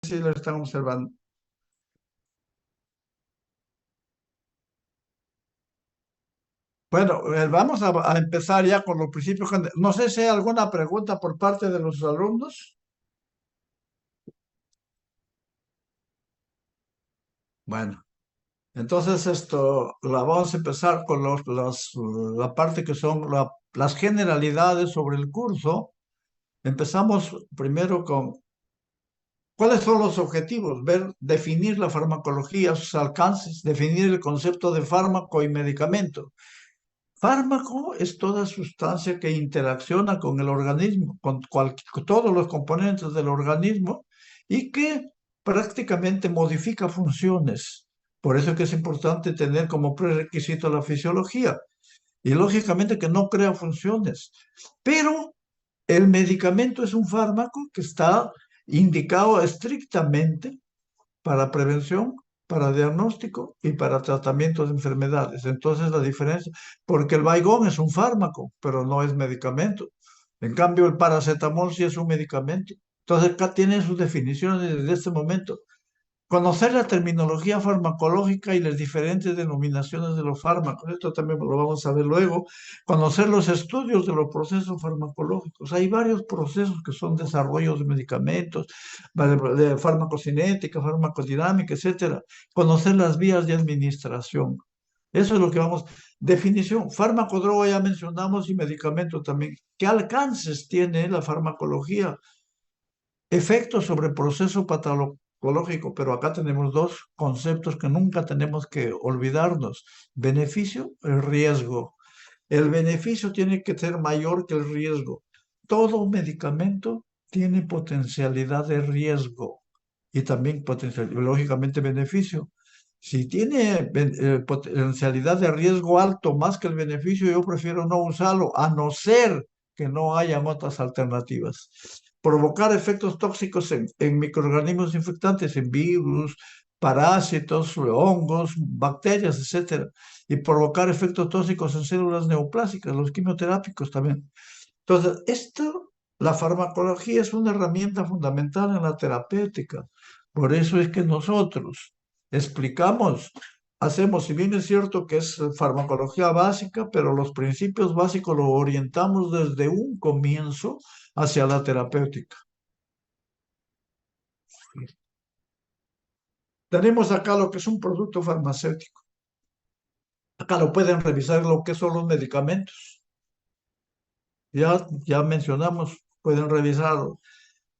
Sí, lo están observando. Bueno, vamos a empezar ya con los principios. No sé si hay alguna pregunta por parte de los alumnos. Bueno, entonces la vamos a empezar con la parte que son las generalidades sobre el curso. Empezamos primero con cuáles son los objetivos, definir la farmacología, sus alcances, definir el concepto de fármaco y medicamento. Fármaco es toda sustancia que interacciona con el organismo, con todos los componentes del organismo y que prácticamente modifica funciones. Por eso es que es importante tener como prerequisito la fisiología y lógicamente que no crea funciones. Pero el medicamento es un fármaco que está indicado estrictamente para prevención, para diagnóstico y para tratamiento de enfermedades. Entonces la diferencia, porque el Baigón es un fármaco, pero no es medicamento. En cambio, el paracetamol sí es un medicamento. Entonces acá tienen sus definiciones desde este momento. Conocer la terminología farmacológica y las diferentes denominaciones de los fármacos. Esto también lo vamos a ver luego. Conocer los estudios de los procesos farmacológicos. Hay varios procesos que son desarrollos de medicamentos, de farmacocinética, farmacodinámica, etcétera. Conocer las vías de administración. Eso es lo que vamos. Definición. Fármaco, droga ya mencionamos y medicamento también. ¿Qué alcances tiene la farmacología? Efectos sobre el proceso patológico, pero acá tenemos dos conceptos que nunca tenemos que olvidarnos. Beneficio y riesgo. El beneficio tiene que ser mayor que el riesgo. Todo medicamento tiene potencialidad de riesgo y también lógicamente beneficio. Si tiene potencialidad de riesgo alto más que el beneficio, yo prefiero no usarlo, a no ser que no hayan otras alternativas. Provocar efectos tóxicos en microorganismos infectantes, en virus, parásitos, hongos, bacterias, etcétera, y provocar efectos tóxicos en células neoplásicas, los quimioterápicos también. Entonces, la farmacología es una herramienta fundamental en la terapéutica. Por eso es que nosotros explicamos, hacemos, si bien es cierto que es farmacología básica, pero los principios básicos los orientamos desde un comienzo hacia la terapéutica. Tenemos acá lo que es un producto farmacéutico. Acá lo pueden revisar lo que son los medicamentos. Ya mencionamos, pueden revisarlo.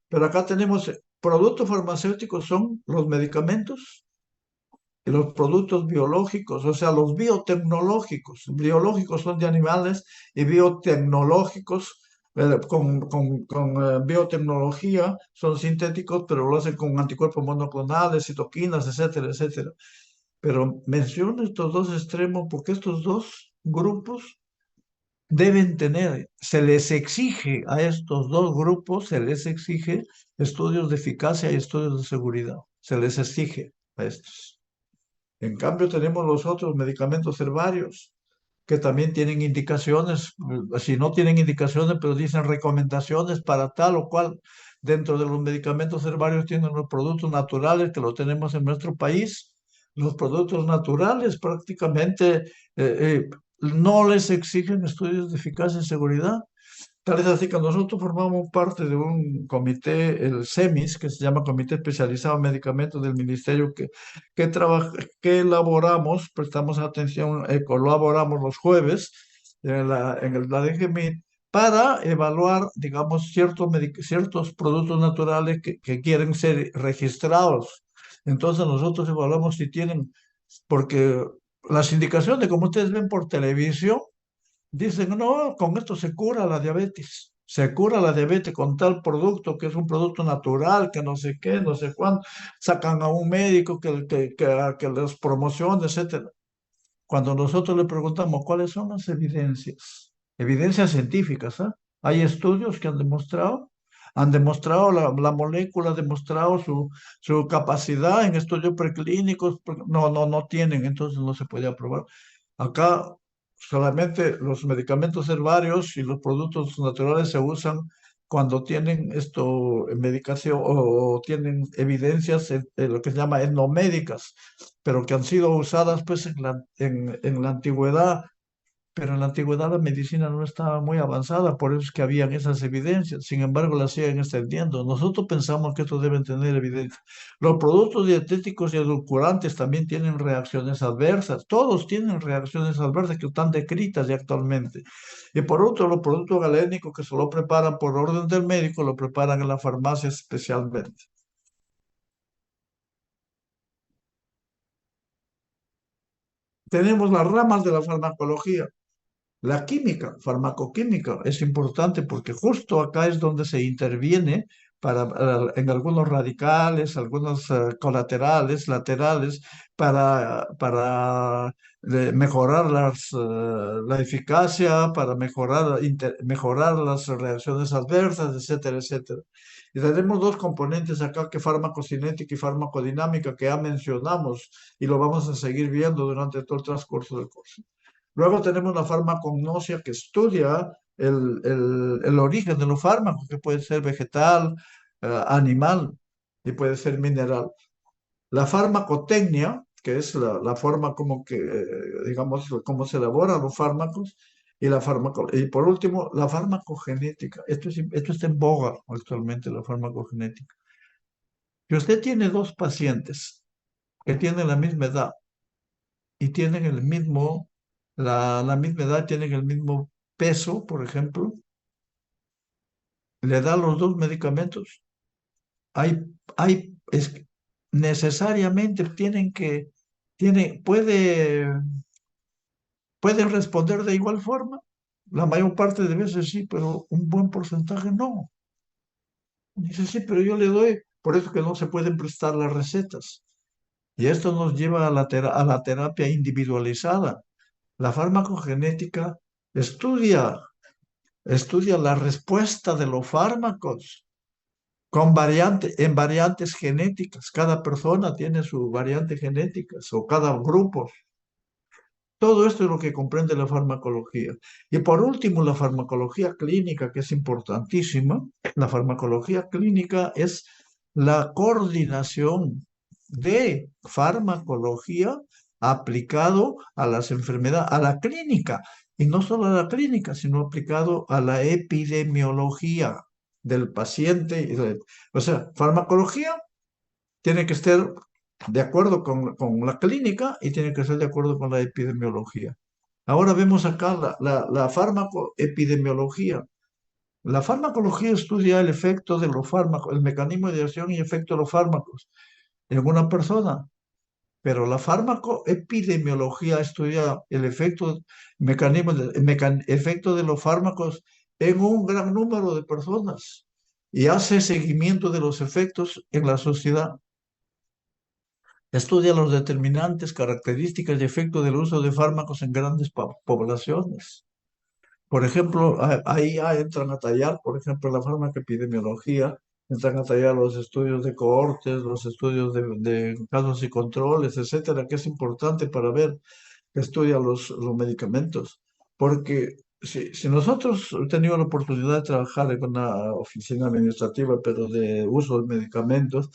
Pero acá tenemos productos farmacéuticos son los medicamentos y los productos biológicos, o sea, los biotecnológicos. Biológicos son de animales y biotecnológicos con biotecnología son sintéticos, pero lo hacen con anticuerpos monoclonales, citoquinas, etcétera, etcétera. Pero menciono estos dos extremos porque estos dos grupos deben tener, se les exige a estos dos grupos, se les exige estudios de eficacia y estudios de seguridad. Se les exige a estos. En cambio, tenemos los otros medicamentos herbarios que también tienen indicaciones, si no tienen indicaciones, pero dicen recomendaciones para tal o cual. Dentro de los medicamentos herbarios tienen los productos naturales que lo tenemos en nuestro país. Los productos naturales prácticamente no les exigen estudios de eficacia y seguridad. Tal es así que nosotros formamos parte de un comité, el CEMIS, que se llama Comité Especializado en Medicamentos del Ministerio, que elaboramos, prestamos atención, colaboramos los jueves en la DGMIT para evaluar, digamos, ciertos productos naturales que quieren ser registrados. Entonces nosotros evaluamos si tienen, porque las indicaciones, como ustedes ven por televisión, dicen, no, con esto se cura la diabetes. Se cura la diabetes con tal producto que es un producto natural, que no sé qué, no sé cuándo. Sacan a un médico que les promocione, etcétera. Cuando nosotros le preguntamos cuáles son las evidencias, evidencias científicas, ¿ah? Hay estudios que han demostrado la molécula, ha demostrado su capacidad en estudios preclínicos. No, no, no tienen, entonces no se puede aprobar. Acá solamente los medicamentos herbarios y los productos naturales se usan cuando tienen esto en medicación o tienen evidencias en lo que se llama etnomédicas, pero que han sido usadas pues en la antigüedad, pero en la antigüedad la medicina no estaba muy avanzada, por eso es que habían esas evidencias. Sin embargo, las siguen extendiendo. Nosotros pensamos que estos deben tener evidencia. Los productos dietéticos y edulcorantes también tienen reacciones adversas. Todos tienen reacciones adversas que están descritas ya actualmente. Y por otro, los productos galénicos que solo preparan por orden del médico, lo preparan en la farmacia especialmente. Tenemos las ramas de la farmacología. La química, farmacoquímica, es importante porque justo acá es donde se interviene en algunos radicales, algunos colaterales, laterales, para mejorar la eficacia, para mejorar las reacciones adversas, etcétera, etcétera. Y tenemos dos componentes acá, que farmacocinética y farmacodinámica, que ya mencionamos y lo vamos a seguir viendo durante todo el transcurso del curso. Luego tenemos la farmacognosia, que estudia el origen de los fármacos, que puede ser vegetal, animal y puede ser mineral. La farmacotecnia, que es la forma como que, digamos, cómo se elaboran los fármacos. Y por último, la farmacogenética. Esto está en boga actualmente, la farmacogenética. Si usted tiene dos pacientes que tienen la misma edad y tienen la misma edad, tienen el mismo peso, por ejemplo, le da los dos medicamentos. Hay, necesariamente pueden responder de igual forma. La mayor parte de veces sí, pero un buen porcentaje no. Dice, sí, pero yo le doy, por eso que no se pueden prestar las recetas. Y esto nos lleva a a la terapia individualizada. La farmacogenética estudia estudia la respuesta de los fármacos en variantes genéticas. Cada persona tiene su variante genética o cada grupo. Todo esto es lo que comprende la farmacología. Y por último, la farmacología clínica, que es importantísima. La farmacología clínica es la coordinación de farmacología aplicado a las enfermedades, a la clínica. Y no solo a la clínica, sino aplicado a la epidemiología del paciente. O sea, farmacología tiene que estar de acuerdo con la clínica y tiene que ser de acuerdo con la epidemiología. Ahora vemos acá la farmacoepidemiología. La farmacología estudia el efecto de los fármacos, el mecanismo de acción y efecto de los fármacos en una persona, pero la farmacoepidemiología estudia el efecto, efecto de los fármacos en un gran número de personas y hace seguimiento de los efectos en la sociedad. Estudia los determinantes, características y efectos del uso de fármacos en grandes poblaciones. Por ejemplo, ahí ya entran a tallar, por ejemplo, la farmacoepidemiología, entran a tallar los estudios de cohortes, los estudios de casos y controles, etcétera, que es importante para ver que estudia los medicamentos. Porque si nosotros hemos tenido la oportunidad de trabajar en una oficina administrativa, pero de uso de medicamentos,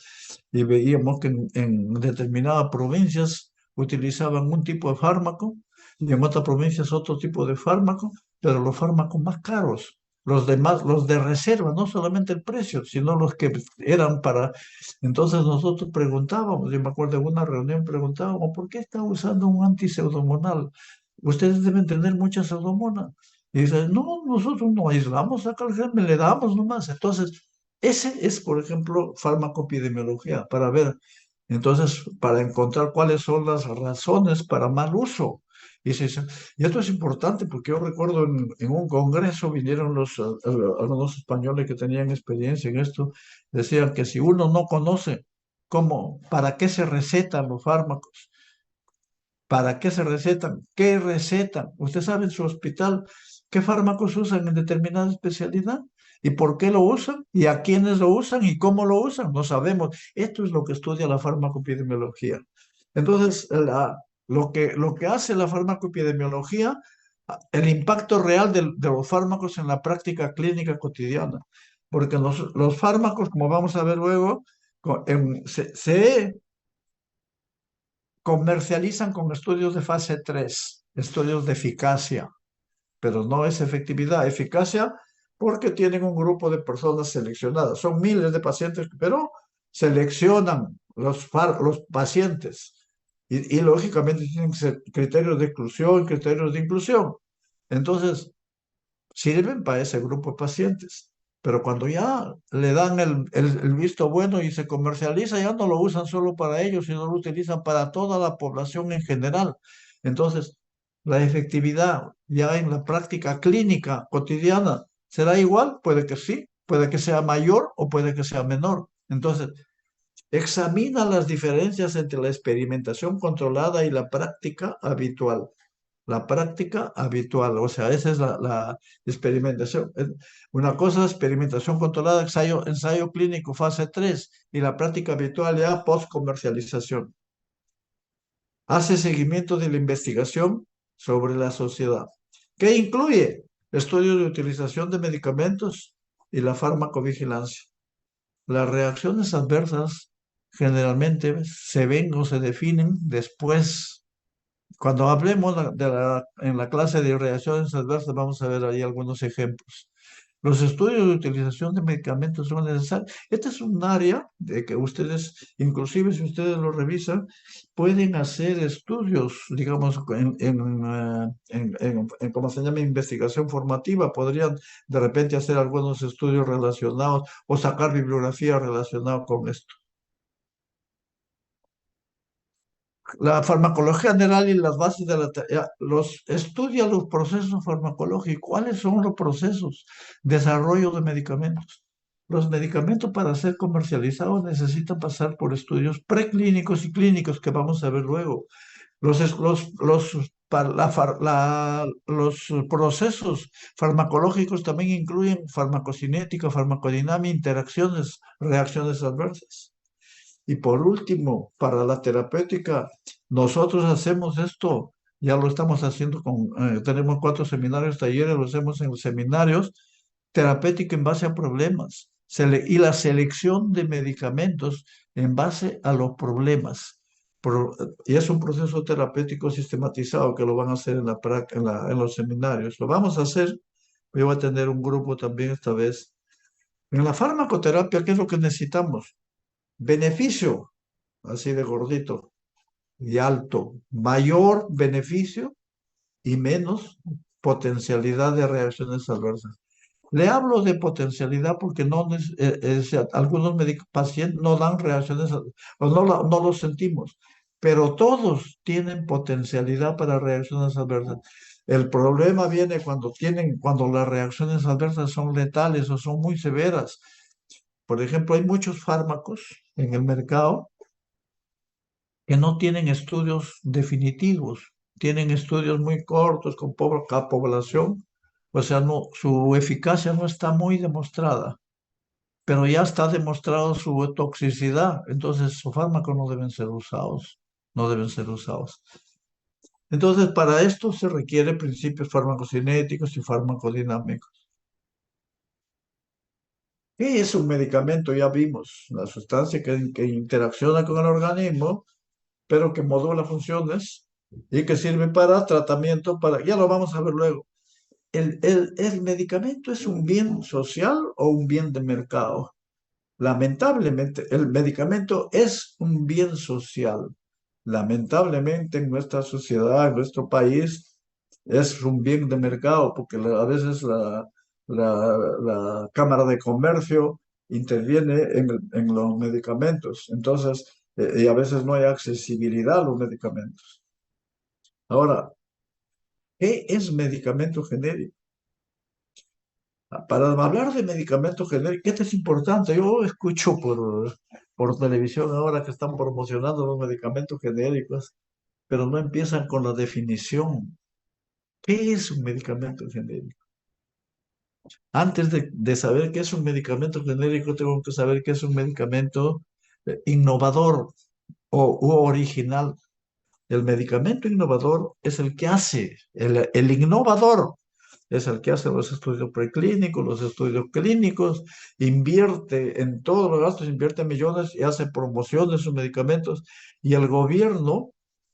y veíamos que en determinadas provincias utilizaban un tipo de fármaco y en otras provincias otro tipo de fármaco, pero los fármacos más caros. Los demás, los de reserva, no solamente el precio, sino los que eran para... Entonces nosotros preguntábamos, yo me acuerdo de una reunión, preguntábamos, ¿por qué está usando un antiseudomonal? Ustedes deben tener mucha pseudomonas. Y dice, no, nosotros no aislamos acá el germen, le damos nomás. Entonces, ese es, por ejemplo, farmacoepidemiología, para ver, entonces, para encontrar cuáles son las razones para mal uso. Y esto es importante porque yo recuerdo en un congreso vinieron algunos españoles que tenían experiencia en esto, decían que si uno no conoce para qué se recetan los fármacos, para qué se recetan, qué recetan, usted sabe en su hospital qué fármacos usan en determinada especialidad y por qué lo usan y a quiénes lo usan y cómo lo usan, no sabemos. Esto es lo que estudia la farmacoepidemiología. Entonces, lo que hace la farmacoepidemiología, el impacto real de los fármacos en la práctica clínica cotidiana. porque los fármacos, como vamos a ver luego, se comercializan con estudios de fase 3, estudios de eficacia, pero no es efectividad. Eficacia porque tienen un grupo de personas seleccionadas. Son miles de pacientes, pero seleccionan los pacientes. Y lógicamente tienen que ser criterios de exclusión, criterios de inclusión. Entonces, sirven para ese grupo de pacientes. Pero cuando ya le dan el visto bueno y se comercializa, ya no lo usan solo para ellos, sino lo utilizan para toda la población en general. Entonces, la efectividad ya en la práctica clínica cotidiana, ¿será igual? Puede que sí, puede que sea mayor o puede que sea menor. Entonces, examina las diferencias entre la experimentación controlada y la práctica habitual. La práctica habitual, o sea, esa es la experimentación. Una cosa es experimentación controlada, ensayo clínico fase 3 y la práctica habitual ya post-comercialización. Hace seguimiento de la investigación sobre la sociedad. ¿Qué incluye? Estudios de utilización de medicamentos y la farmacovigilancia. Las reacciones adversas generalmente se ven o se definen después. Cuando hablemos en la clase de reacciones adversas, vamos a ver ahí algunos ejemplos. Los estudios de utilización de medicamentos son necesarios. Este es un área de que ustedes, inclusive si ustedes lo revisan, pueden hacer estudios, digamos, ¿cómo se llama? Investigación formativa. Podrían de repente hacer algunos estudios relacionados o sacar bibliografía relacionada con esto. La farmacología general y las bases de estudia los procesos farmacológicos. ¿Cuáles son los procesos? Desarrollo de medicamentos. Los medicamentos para ser comercializados necesitan pasar por estudios preclínicos y clínicos que vamos a ver luego. Los procesos farmacológicos también incluyen farmacocinética, farmacodinámica, interacciones, reacciones adversas. Y por último, para la terapéutica, nosotros hacemos esto, ya lo estamos haciendo tenemos 4 seminarios, talleres, lo hacemos en los seminarios, terapéutica en base a problemas y la selección de medicamentos en base a los problemas. Y es un proceso terapéutico sistematizado que lo van a hacer en los seminarios. Lo vamos a hacer, yo voy a tener un grupo también esta vez. En la farmacoterapia, ¿qué es lo que necesitamos? Beneficio, así de gordito y alto, mayor beneficio y menos potencialidad de reacciones adversas. Le hablo de potencialidad porque algunos pacientes no dan reacciones o no lo sentimos, pero todos tienen potencialidad para reacciones adversas. El problema viene cuando las reacciones adversas son letales o son muy severas. Por ejemplo, hay muchos fármacos en el mercado que no tienen estudios definitivos, tienen estudios muy cortos con poca población, o sea, no, su eficacia no está muy demostrada, pero ya está demostrado su toxicidad, entonces sus fármacos no deben ser usados, no deben ser usados. Entonces, para esto se requieren principios farmacocinéticos y farmacodinámicos. ¿Qué es un medicamento? Ya vimos, la sustancia que interacciona con el organismo pero que modula funciones y que sirve para tratamiento, ya lo vamos a ver luego. ¿El medicamento es un bien social o un bien de mercado? Lamentablemente, el medicamento es un bien social. Lamentablemente, en nuestra sociedad, en nuestro país, es un bien de mercado, porque a veces la Cámara de Comercio interviene en los medicamentos. Entonces, y a veces no hay accesibilidad a los medicamentos. Ahora, ¿qué es medicamento genérico? Para hablar de medicamento genérico, esto es importante. Yo escucho por televisión ahora que están promocionando los medicamentos genéricos, pero no empiezan con la definición. ¿Qué es un medicamento genérico? Antes de saber qué es un medicamento genérico, tengo que saber qué es un medicamento innovador u original. El medicamento innovador es el que hace, el innovador es el que hace los estudios preclínicos, los estudios clínicos, invierte en todos los gastos, invierte millones y hace promoción de sus medicamentos. Y el gobierno,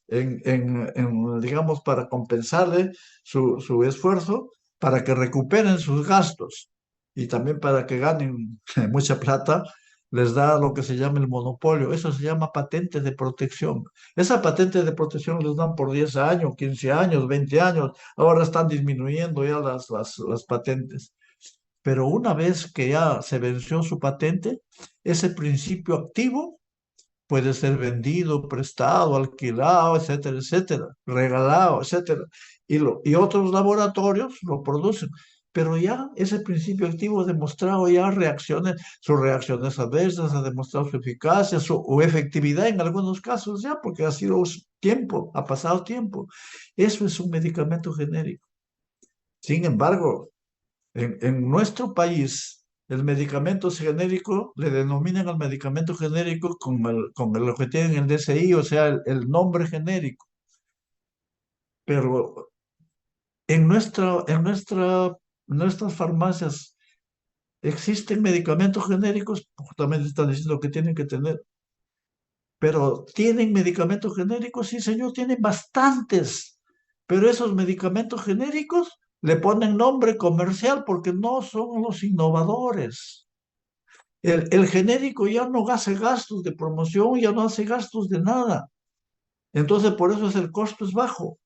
digamos, para compensarle su esfuerzo, para que recuperen sus gastos y también para que ganen mucha plata, les da lo que se llama el monopolio. Eso se llama patente de protección. Esa patente de protección les dan por 10 años, 15 años, 20 años. Ahora están disminuyendo ya las patentes. Pero una vez que ya se venció su patente, ese principio activo puede ser vendido, prestado, alquilado, etcétera, etcétera, regalado, etcétera. Y otros laboratorios lo producen. Pero ya ese principio activo ha demostrado ya reacciones, sus reacciones adversas, ha demostrado su eficacia, o efectividad en algunos casos ya, porque ha sido tiempo, ha pasado tiempo. Eso es un medicamento genérico. Sin embargo, en nuestro país, el medicamento genérico, le denominan al medicamento genérico con lo que tienen el DCI, o sea, el nombre genérico. Pero en nuestras farmacias existen medicamentos genéricos, justamente están diciendo que tienen que tener, pero ¿tienen medicamentos genéricos? Sí, señor, tienen bastantes, pero esos medicamentos genéricos le ponen nombre comercial porque no son los innovadores. El genérico ya no hace gastos de promoción, ya no hace gastos de nada. Entonces, por eso el costo es bajo.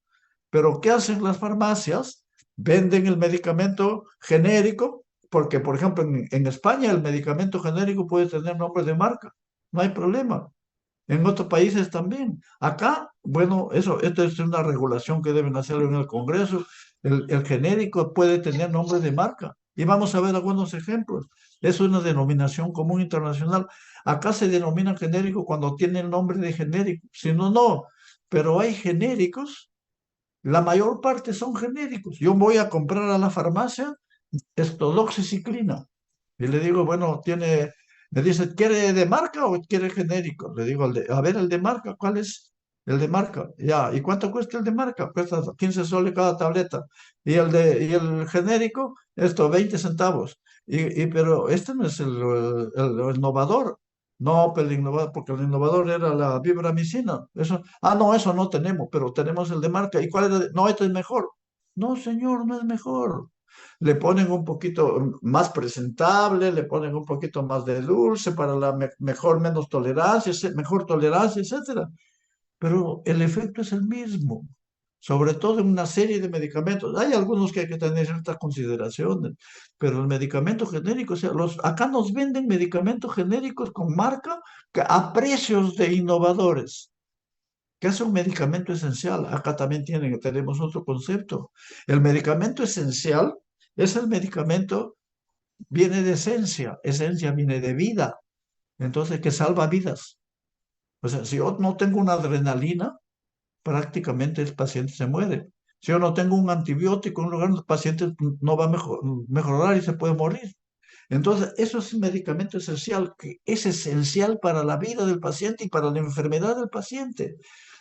Pero ¿qué hacen las farmacias? Venden el medicamento genérico, porque, por ejemplo, en España el medicamento genérico puede tener nombre de marca. No hay problema. En otros países también. Acá, bueno, esto es una regulación que deben hacerlo en el Congreso. El genérico puede tener nombre de marca. Y vamos a ver algunos ejemplos. Es una denominación común internacional. Acá se denomina genérico cuando tiene el nombre de genérico. Si no, no. Pero hay genéricos, la mayor parte son genéricos. Yo voy a comprar a la farmacia esto, doxiciclina. Y le digo, bueno, me dice, ¿quiere de marca o quiere genérico? Le digo, a ver, el de marca, ¿cuál es? El de marca, ya. ¿Y cuánto cuesta el de marca? Cuesta 15 soles cada tableta. Y el genérico, esto, 20 centavos. Pero este no es el innovador. No, pero el innovador, porque el innovador era la vibramicina. No, eso no tenemos, pero tenemos el de marca. ¿Y cuál es? No, este es mejor. No, señor, no es mejor. Le ponen un poquito más presentable, le ponen un poquito más de dulce para la mejor, menos tolerancia, mejor tolerancia, etcétera. Pero el efecto es el mismo, sobre todo en una serie de medicamentos. Hay algunos que hay que tener ciertas consideraciones, pero el medicamento genérico, o sea, acá nos venden medicamentos genéricos con marca a precios de innovadores, que es un medicamento esencial. Acá también tenemos otro concepto. El medicamento esencial es el medicamento, viene de esencia viene de vida, entonces que salva vidas. O sea, si yo no tengo una adrenalina, prácticamente el paciente se muere. Si yo no tengo un antibiótico en un lugar, el paciente no va a mejorar y se puede morir. Entonces, eso es un medicamento esencial, que es esencial para la vida del paciente y para la enfermedad del paciente.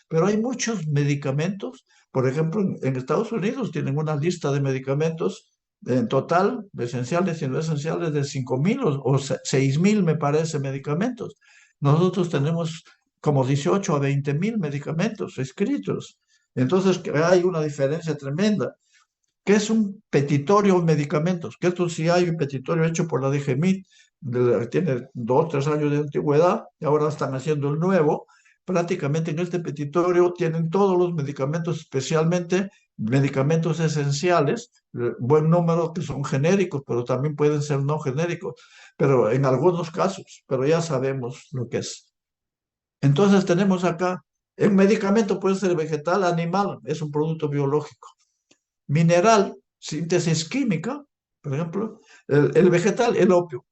Pero hay muchos medicamentos, por ejemplo, en Estados Unidos tienen una lista de medicamentos en total, esenciales y no esenciales, de 5.000 o 6.000, me parece, medicamentos. Nosotros tenemos como 18 a 20.000 medicamentos escritos. Entonces, hay una diferencia tremenda. ¿Qué es un petitorio de medicamentos? Que esto sí hay un petitorio hecho por la DGMIT, tiene 2, 3 años de antigüedad, y ahora están haciendo el nuevo. Prácticamente en este petitorio tienen todos los medicamentos, especialmente medicamentos esenciales, buen número que son genéricos, pero también pueden ser no genéricos, pero en algunos casos, pero ya sabemos lo que es. Entonces tenemos acá, el medicamento puede ser vegetal, animal, es un producto biológico. Mineral, síntesis química, por ejemplo, el vegetal, el opio,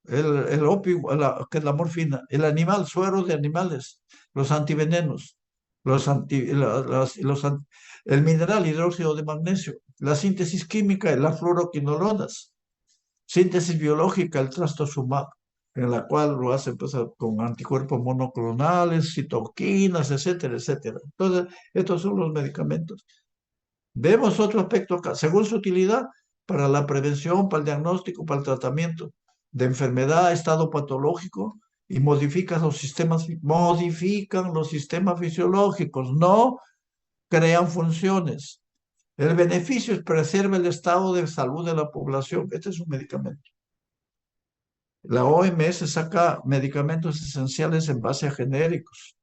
el opio, que es la morfina, el animal, suero de animales, los antivenenos, los anti, la- las- los an- el mineral, hidróxido de magnesio, la síntesis química, las fluoroquinolonas, síntesis biológica, el trastuzumab, en la cual lo hacen pues, con anticuerpos monoclonales, citoquinas, etcétera, etcétera. Entonces, estos son los medicamentos. Vemos otro aspecto acá. Según su utilidad, para la prevención, para el diagnóstico, para el tratamiento de enfermedad, estado patológico, y modifican los sistemas fisiológicos, no crean funciones. El beneficio es preserva el estado de salud de la población. Este es un medicamento. La OMS saca medicamentos esenciales en base a genéricos,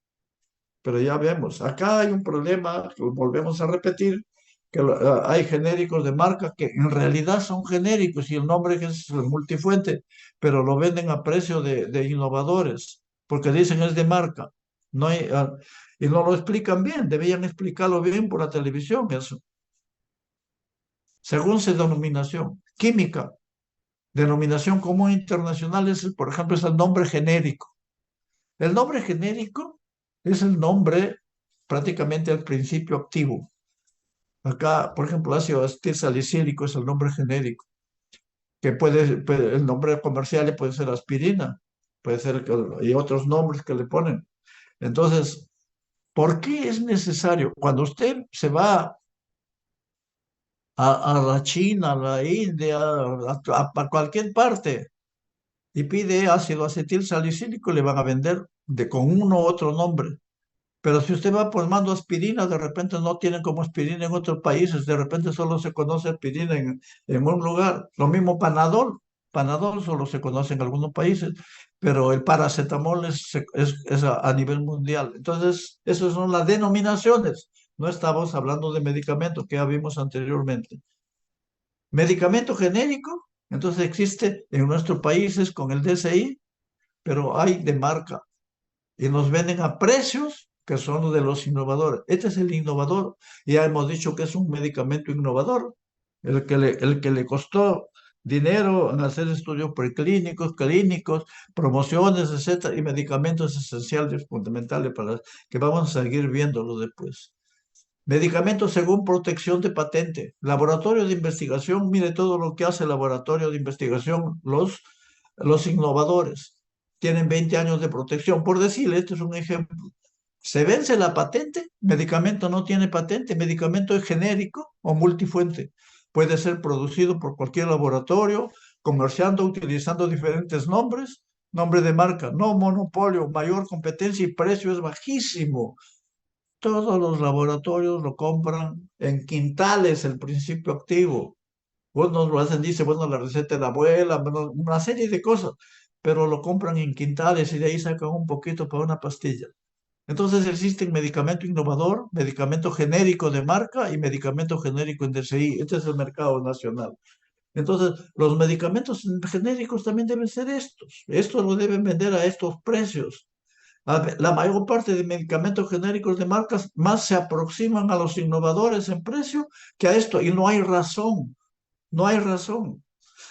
pero ya vemos, acá hay un problema, que volvemos a repetir, que hay genéricos de marca que en realidad son genéricos y el nombre es multifuente, pero lo venden a precio de innovadores, porque dicen es de marca. No hay, y no lo explican bien, debían explicarlo bien por la televisión, eso. Según su denominación, química, denominación común internacional es, por ejemplo, es el nombre genérico. El nombre genérico es el nombre prácticamente al principio activo. Acá, por ejemplo, ácido acetil salicílico es el nombre genérico, que el nombre comercial puede ser aspirina, puede ser, y otros nombres que le ponen. Entonces, ¿por qué es necesario? Cuando usted se va a la China, a la India, a cualquier parte, y pide ácido acetil salicílico, le van a vender con uno u otro nombre. Pero si usted va formando aspirina, de repente no tienen como aspirina en otros países, de repente solo se conoce aspirina en un lugar. Lo mismo Panadol, Panadol solo se conoce en algunos países, pero el paracetamol es a nivel mundial. Entonces, esas son las denominaciones. No estamos hablando de medicamentos que ya vimos anteriormente. Medicamento genérico, entonces existe en nuestros países con el DSI, pero hay de marca y nos venden a precios que son los de los innovadores. Este es el innovador. Ya hemos dicho que es un medicamento innovador, el que le costó dinero en hacer estudios preclínicos, clínicos, promociones, etcétera, y medicamentos esenciales, fundamentales para que vamos a seguir viéndolo después. Medicamentos según protección de patente. Laboratorio de investigación, mire todo lo que hace el laboratorio de investigación, los innovadores. Tienen 20 años de protección. Por decirle, este es un ejemplo. Se vence la patente, medicamento no tiene patente, medicamento es genérico o multifuente. Puede ser producido por cualquier laboratorio, comerciando, utilizando diferentes nombres, nombre de marca, no monopolio, mayor competencia y precio es bajísimo. Todos los laboratorios lo compran en quintales, el principio activo. Unos lo hacen, dice, bueno, la receta de la abuela, bueno, una serie de cosas, pero lo compran en quintales y de ahí sacan un poquito para una pastilla. Entonces existen medicamento innovador, medicamento genérico de marca y medicamento genérico en DCI. Este es el mercado nacional. Entonces, los medicamentos genéricos también deben ser estos. Estos lo deben vender a estos precios. La mayor parte de medicamentos genéricos de marcas más se aproximan a los innovadores en precio que a esto, y no hay razón, no hay razón.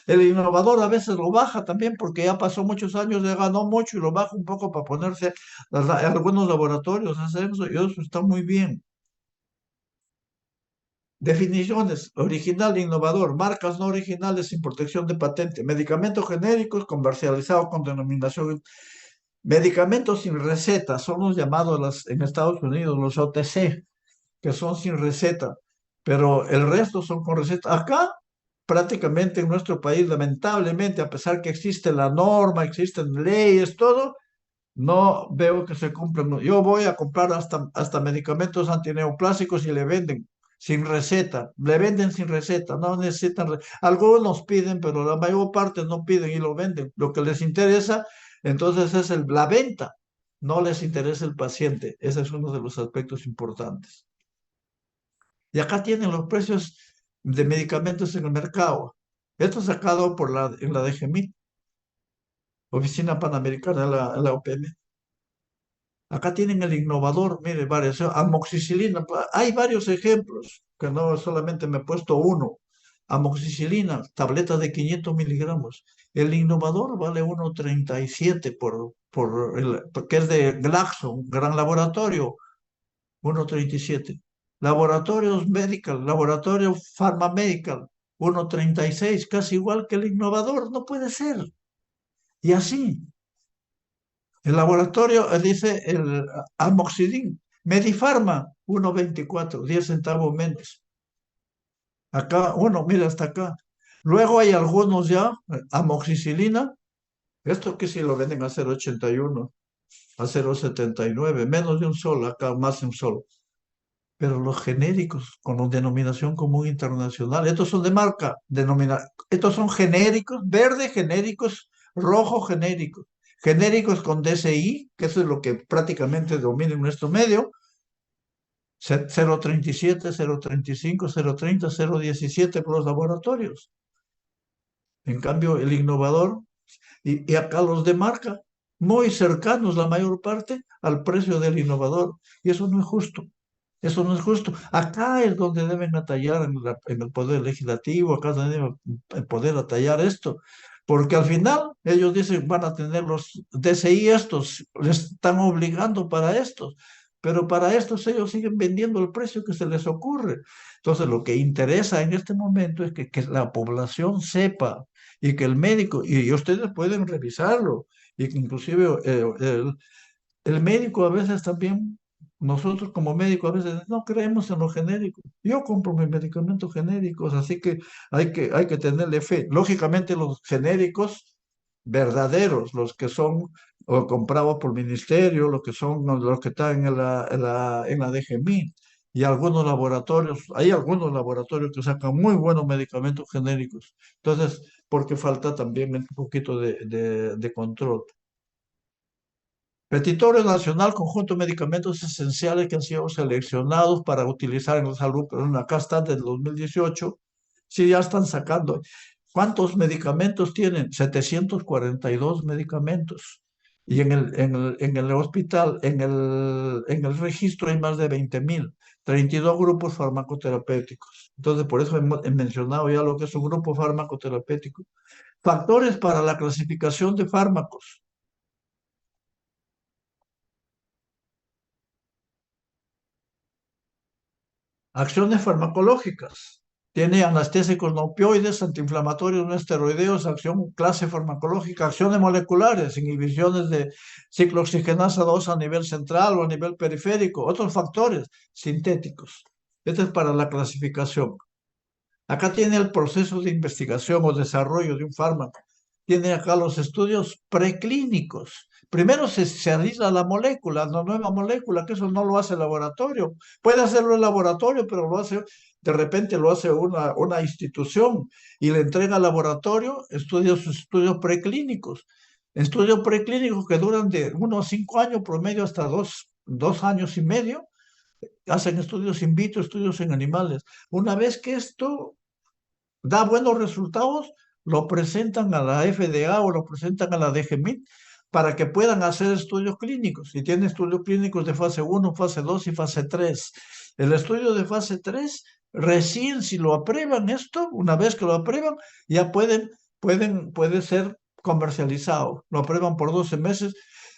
El innovador a veces lo baja también porque ya pasó muchos años, ya ganó mucho y lo baja un poco para ponerse algunos laboratorios, hacer eso, y eso está muy bien. Definiciones: original e innovador, marcas no originales sin protección de patente, medicamentos genéricos comercializados con denominación. Medicamentos sin receta son los llamados en Estados Unidos los OTC, que son sin receta, pero el resto son con receta. Acá, prácticamente en nuestro país, lamentablemente, a pesar que existe la norma, existen leyes, todo, no veo que se cumplan. Yo voy a comprar hasta medicamentos antineoplásicos y le venden sin receta, le venden sin receta, no necesitan. Algunos piden, pero la mayor parte no piden y lo venden. Lo que les interesa, entonces, es la venta, no les interesa el paciente. Ese es uno de los aspectos importantes. Y acá tienen los precios de medicamentos en el mercado. Esto sacado en la DGMI, Oficina Panamericana, la OPM. Acá tienen el innovador, mire, varios, amoxicilina. Hay varios ejemplos, que no solamente me he puesto uno. Amoxicilina, tableta de 500 miligramos. El innovador vale 1,37 porque es de Glaxo, un gran laboratorio, 1,37. Laboratorios Medical, Laboratorio Pharma Medical, 1,36, casi igual que el innovador, no puede ser. Y así. El laboratorio dice el amoxicilina, Medifarma, 1,24, 10 centavos menos. Acá, mira, hasta acá. Luego hay algunos ya, amoxicilina, esto que si lo venden a 0,81, a 0,79, menos de un sol, acá más de un sol. Pero los genéricos con denominación común internacional, estos son de marca, estos son genéricos, verde genéricos, rojo genéricos, genéricos con DCI, que eso es lo que prácticamente domina en nuestro medio, 0,37, 0,35, 0,30, 0,17 por los laboratorios. En cambio, el innovador y acá los de marca, muy cercanos la mayor parte al precio del innovador. Y eso no es justo. Eso no es justo. Acá es donde deben atallar en el poder legislativo, acá es donde deben poder atallar esto. Porque al final ellos dicen van a tener los DCI estos, les están obligando para estos, pero para estos ellos siguen vendiendo el precio que se les ocurre. Entonces lo que interesa en este momento es que la población sepa y que el médico, y ustedes pueden revisarlo, y que inclusive el médico a veces también, nosotros como médicos a veces no creemos en lo genérico. Yo compro mis medicamentos genéricos, así que hay que tenerle fe. Lógicamente los genéricos verdaderos, los que son o comprados por ministerio, los que son los que están en la DGMI, y algunos laboratorios, hay algunos laboratorios que sacan muy buenos medicamentos genéricos. Entonces, porque falta también un poquito de control. Petitorio Nacional, conjunto de medicamentos esenciales que han sido seleccionados para utilizar en la salud, pero acá están desde 2018, sí ya están sacando. ¿Cuántos medicamentos tienen? 742 medicamentos. Y en el hospital, en el registro hay más de 20.000, 32 grupos farmacoterapéuticos. Entonces, por eso he mencionado ya lo que es un grupo farmacoterapéutico. Factores para la clasificación de fármacos. Acciones farmacológicas. Tiene anestésicos no opioides, antiinflamatorios no esteroideos, acción clase farmacológica, acciones moleculares, inhibiciones de ciclooxigenasa 2 a nivel central o a nivel periférico, otros factores sintéticos. Este es para la clasificación. Acá tiene el proceso de investigación o desarrollo de un fármaco. Tiene acá los estudios preclínicos. Primero se aísla la molécula, la nueva molécula, que eso no lo hace el laboratorio. Puede hacerlo el laboratorio, pero de repente lo hace una institución y le entrega al laboratorio estudios preclínicos. Estudios preclínicos que duran de 1 a 5 años, promedio hasta 2 años y medio. Hacen estudios in vitro, estudios en animales. Una vez que esto da buenos resultados, lo presentan a la FDA o lo presentan a la DGMIT para que puedan hacer estudios clínicos. Y tiene estudios clínicos de fase 1, fase 2 y fase 3. El estudio de fase 3, recién si lo aprueban esto, una vez que lo aprueban, ya puede ser comercializado. Lo aprueban por 12 meses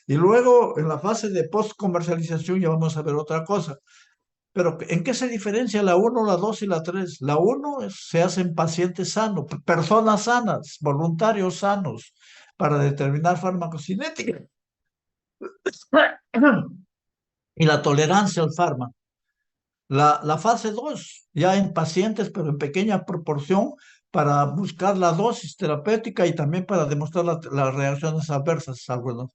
y luego en la fase de post-comercialización ya vamos a ver otra cosa. Pero ¿en qué se diferencia la uno, la 2 y la 3? La uno se hace en pacientes sanos, personas sanas, voluntarios sanos, para determinar farmacocinética y la tolerancia al fármaco. La fase 2 ya en pacientes, pero en pequeña proporción, para buscar la dosis terapéutica y también para demostrar las reacciones adversas algunas.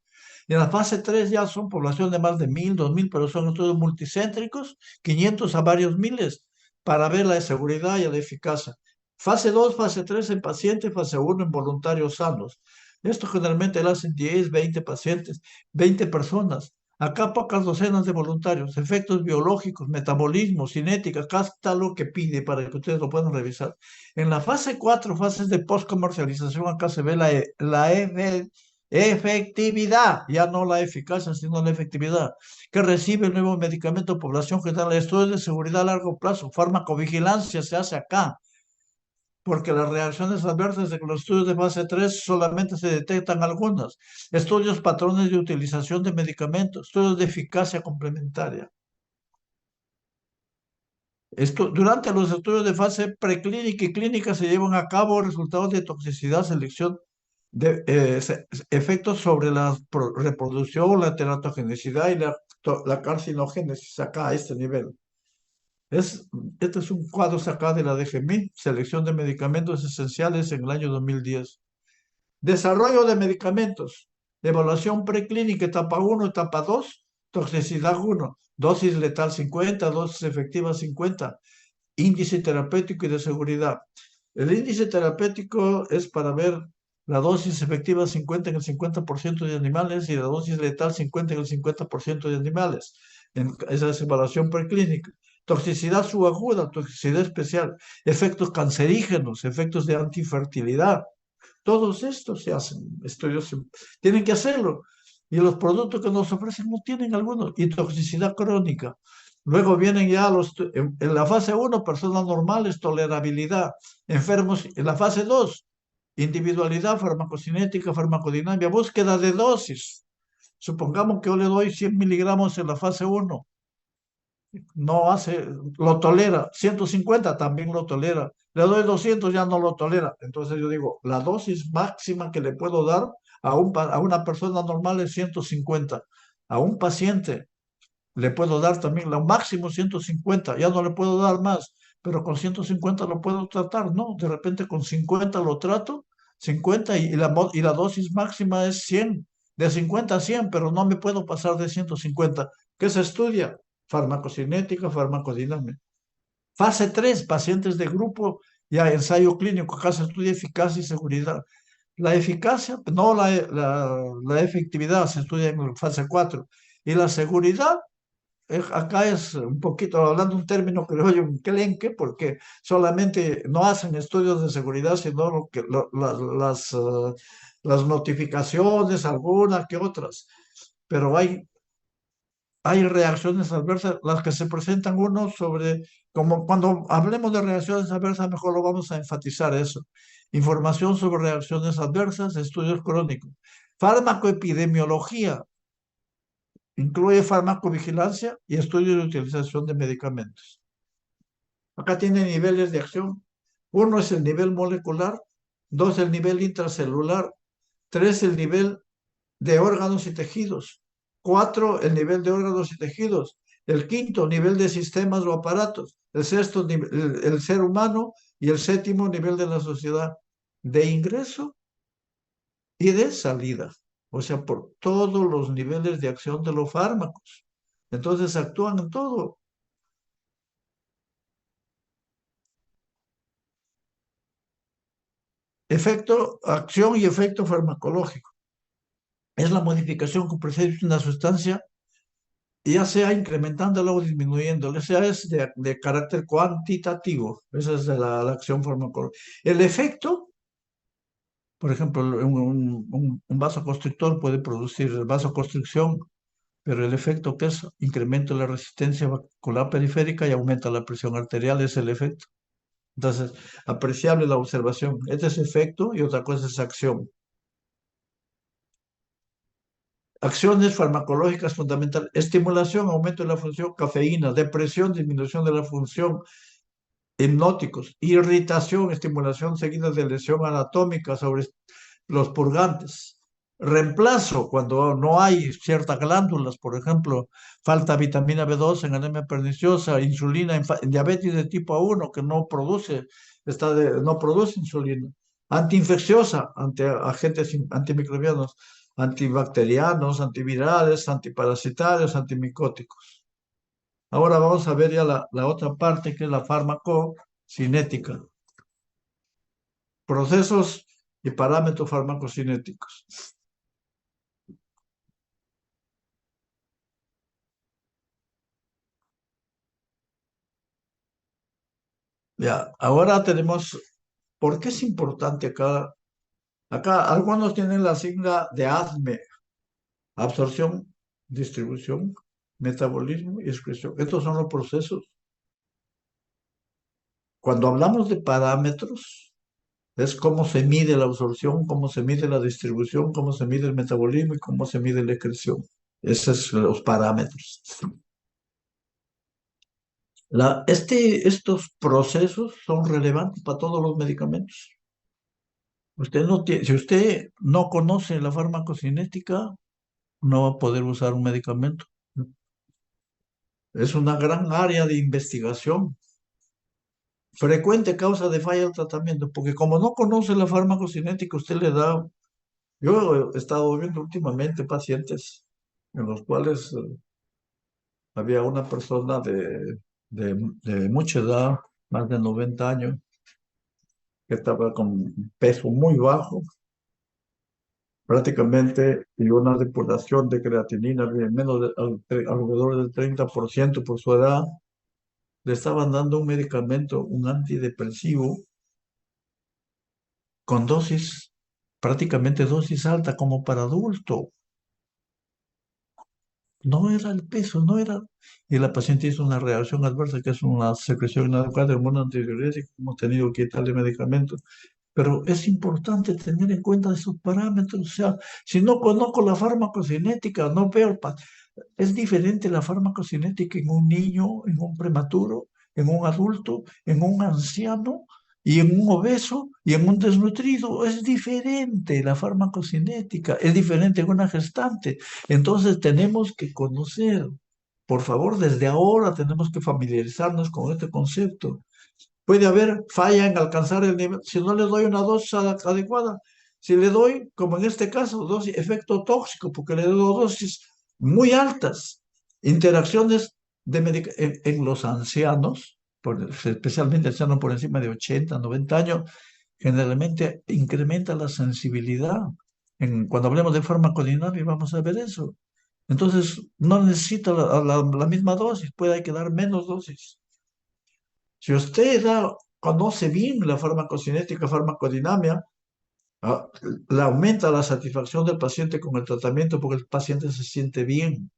Y en la fase 3 ya son población de más de 1.000, 2.000, pero son estudios multicéntricos, 500 a varios miles, para ver la seguridad y la eficacia. Fase 2, fase 3 en pacientes, fase 1 en voluntarios sanos. Esto generalmente lo hacen 10, 20 pacientes, 20 personas. Acá pocas docenas de voluntarios, efectos biológicos, metabolismo, cinética, acá está lo que pide para que ustedes lo puedan revisar. En la fase 4, fases de post-comercialización, acá se ve la efectividad, ya no la eficacia, sino la efectividad, que recibe el nuevo medicamento población general, estudios de seguridad a largo plazo, farmacovigilancia se hace acá, porque las reacciones adversas de los estudios de fase 3 solamente se detectan algunas. Estudios patrones de utilización de medicamentos, estudios de eficacia complementaria. Durante los estudios de fase preclínica y clínica se llevan a cabo resultados de toxicidad, selección de efectos sobre la reproducción, la teratogenicidad y la carcinogénesis acá a este nivel. Es, este es un cuadro sacado de la DGMI, Selección de Medicamentos Esenciales en el año 2010. Desarrollo de medicamentos, evaluación preclínica, etapa uno, etapa 2, toxicidad uno, dosis letal 50, dosis efectiva 50, índice terapéutico y de seguridad. El índice terapéutico es para ver la dosis efectiva 50 en el 50% de animales y la dosis letal 50 en el 50% de animales. Esa es evaluación preclínica. Toxicidad subaguda, toxicidad especial, efectos cancerígenos, efectos de antifertilidad. Todos estos se hacen, estudios tienen que hacerlo. Y los productos que nos ofrecen no tienen algunos. Y toxicidad crónica. Luego vienen ya en la fase uno personas normales, tolerabilidad, enfermos. En la fase 2 individualidad, farmacocinética, farmacodinámica, búsqueda de dosis. Supongamos que yo le doy 100 miligramos en la fase uno, no hace, lo tolera, 150 también lo tolera, le doy 200 ya no lo tolera. Entonces yo digo, la dosis máxima que le puedo dar a una persona normal es 150, a un paciente le puedo dar también lo máximo 150, ya no le puedo dar más, pero con 150 lo puedo tratar, ¿no? De repente con 50 lo trato, 50 y la dosis máxima es 100, de 50 a 100, pero no me puedo pasar de 150. ¿Qué se estudia? Farmacocinética, farmacodinámica. Fase 3 pacientes de grupo, ya ensayo clínico, acá se estudia eficacia y seguridad. La eficacia, no la efectividad, se estudia en fase 4. Y la seguridad, acá es un poquito, hablando un término creo yo, un clenque, porque solamente no hacen estudios de seguridad, sino las notificaciones, algunas que otras. Pero hay reacciones adversas, las que se presentan uno sobre, como cuando hablemos de reacciones adversas, mejor lo vamos a enfatizar eso. Información sobre reacciones adversas, estudios crónicos. Farmacoepidemiología, incluye farmacovigilancia y estudios de utilización de medicamentos. Acá tiene niveles de acción. Uno es el nivel molecular, dos el nivel intracelular, tres el nivel de órganos y tejidos, cuatro el nivel de órganos y tejidos, el quinto nivel de sistemas o aparatos, el sexto el ser humano y el séptimo nivel de la sociedad de ingreso y de salida, o sea, por todos los niveles de acción de los fármacos. Entonces actúan en todo. Efecto, acción y efecto farmacológico. Es la modificación que procede una sustancia, ya sea incrementándola o disminuyéndola, sea es de carácter cuantitativo. Esa es la acción farmacológica. El efecto, por ejemplo, un vasoconstrictor puede producir vasoconstricción, pero el efecto que es incremento de la resistencia vascular periférica y aumenta la presión arterial, es el efecto. Entonces, apreciable la observación. Este es efecto y otra cosa es acción. Acciones farmacológicas fundamentales. Estimulación, aumento de la función, cafeína, depresión, disminución de la función, hipnóticos, irritación, estimulación seguida de lesión anatómica sobre los purgantes. Reemplazo, cuando no hay ciertas glándulas, por ejemplo, falta vitamina B2 en anemia perniciosa, insulina en diabetes de tipo 1 que no produce, no produce insulina. Antiinfecciosa, ante agentes antimicrobianos, antibacterianos, antivirales, antiparasitarios, antimicóticos. Ahora vamos a ver ya la otra parte que es la farmacocinética, procesos y parámetros farmacocinéticos. Ya, ahora tenemos, ¿por qué es importante acá? Acá algunos tienen la sigla de ADME, absorción, distribución, metabolismo y excreción. Estos son los procesos. Cuando hablamos de parámetros, es cómo se mide la absorción, cómo se mide la distribución, cómo se mide el metabolismo y cómo se mide la excreción. Esos son los parámetros. Estos procesos son relevantes para todos los medicamentos. Si usted no conoce la farmacocinética, no va a poder usar un medicamento. Es una gran área de investigación. Frecuente causa de falla del tratamiento, porque como no conoce la farmacocinética, usted le da. Yo he estado viendo últimamente pacientes en los cuales había una persona de mucha edad, más de 90 años, que estaba con un peso muy bajo, prácticamente, y una depuración de creatinina de alrededor del 30% por su edad. Le estaban dando un medicamento, un antidepresivo, con dosis, prácticamente dosis alta, como para adulto. No era el peso, no era. Y la paciente hizo una reacción adversa, que es una secreción inadecuada de hormona antidiurética. Hemos tenido que quitarle medicamentos. Pero es importante tener en cuenta esos parámetros. O sea, si no conozco la farmacocinética, no veo es diferente la farmacocinética en un niño, en un prematuro, en un adulto, en un anciano y en un obeso y en un desnutrido. Es diferente la farmacocinética, es diferente en una gestante. Entonces tenemos que conocer, por favor, desde ahora tenemos que familiarizarnos con este concepto. Puede haber falla en alcanzar el nivel si no le doy una dosis adecuada. Si le doy, como en este caso, dosis, efecto tóxico, porque le doy dosis muy altas, interacciones en los ancianos, especialmente ancianos por encima de 80, 90 años, generalmente incrementa la sensibilidad. Cuando hablemos de farmacodinámica vamos a ver eso. Entonces, no necesita la misma dosis, puede que dar menos dosis. Si usted conoce bien la farmacocinética, farmacodinamia, ah, le aumenta la satisfacción del paciente con el tratamiento porque el paciente se siente bien.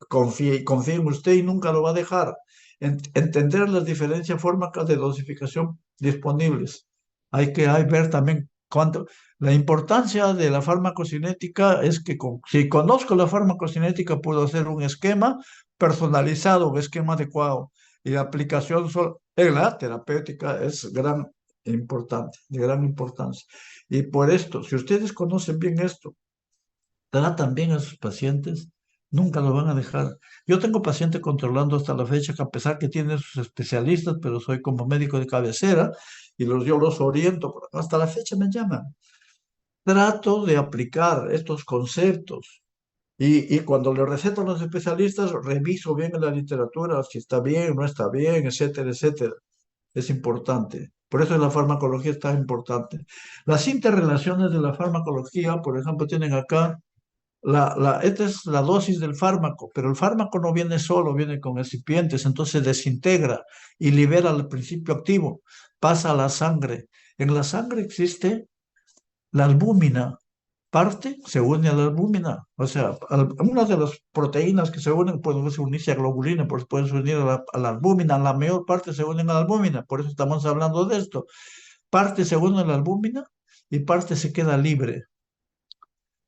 Confíe en usted y nunca lo va a dejar. Entender las diferencias fármacas de dosificación disponibles. Hay ver también cuánto. La importancia de la farmacocinética es que si conozco la farmacocinética puedo hacer un esquema personalizado, un esquema adecuado. Y la aplicación en la terapéutica es importante, de gran importancia. Y por esto, si ustedes conocen bien esto, tratan bien a sus pacientes, nunca lo van a dejar. Yo tengo pacientes controlando hasta la fecha que a pesar que tienen sus especialistas, pero soy como médico de cabecera y yo los oriento. Hasta la fecha me llaman. Trato de aplicar estos conceptos y cuando le recetan los especialistas, reviso bien en la literatura si está bien, no está bien, etcétera, etcétera. Es importante. Por eso la farmacología es tan importante. Las interrelaciones de la farmacología, por ejemplo, tienen acá esta es la dosis del fármaco, pero el fármaco no viene solo, viene con excipientes, entonces desintegra y libera el principio activo, pasa a la sangre. En la sangre existe la albúmina, parte se une a la albúmina, o sea, una de las proteínas que se unen pueden unirse a globulina, pues pueden unir a la albúmina, la mayor parte se unen a la albúmina, por eso estamos hablando de esto. Parte se une a la albúmina y parte se queda libre.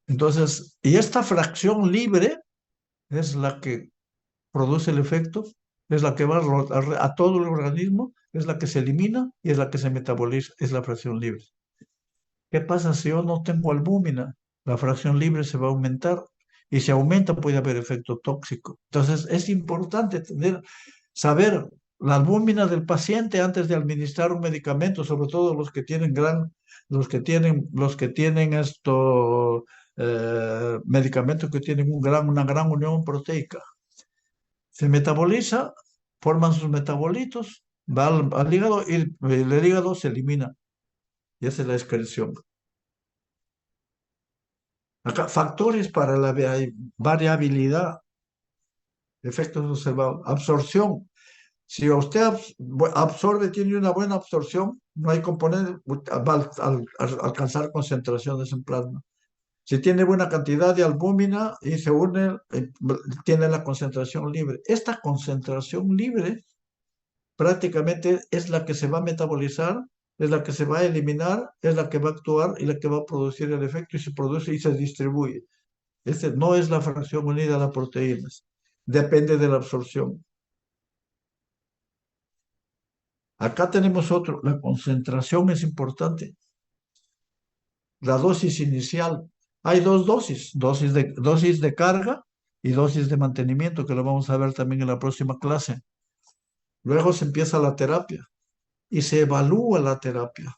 Entonces, y esta fracción libre es la que produce el efecto, es la que va a todo el organismo, es la que se elimina y es la que se metaboliza, es la fracción libre. ¿Qué pasa si yo no tengo albúmina? La fracción libre se va a aumentar y si aumenta puede haber efecto tóxico. Entonces, es importante saber la albúmina del paciente antes de administrar un medicamento, sobre todo los que tienen medicamentos que tienen una gran unión proteica. Se metaboliza, forman sus metabolitos, va al hígado y el hígado se elimina. Y esa es la excreción. Acá, factores para la variabilidad, efectos observados, absorción. Si usted absorbe, tiene una buena absorción, no hay componente, va a alcanzar concentraciones en plasma. Si tiene buena cantidad de albúmina y se une, tiene la concentración libre. Esta concentración libre prácticamente es la que se va a metabolizar, es la que se va a eliminar, es la que va a actuar y la que va a producir el efecto y se produce y se distribuye. No es la fracción unida a las proteínas, depende de la absorción. Acá tenemos otro, la concentración es importante. La dosis inicial, hay dos dosis, dosis de carga y dosis de mantenimiento, que lo vamos a ver también en la próxima clase. Luego se empieza la terapia y se evalúa la terapia,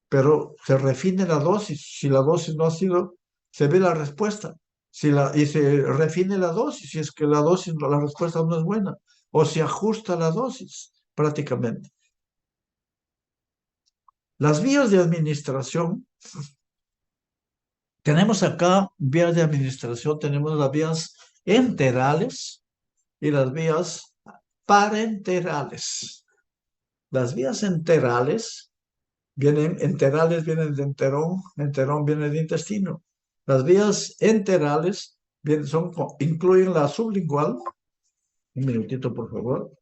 pero se refine la dosis. Si la dosis no ha sido, se ve la respuesta. Y se refine la dosis, si es que la dosis, la respuesta no es buena, o se ajusta la dosis prácticamente. Las vías de administración, tenemos acá vías de administración, tenemos las vías enterales y las vías parenterales. Las vías enterales vienen de enterón viene de intestino. Las vías enterales incluyen la sublingual. Un minutito, por favor.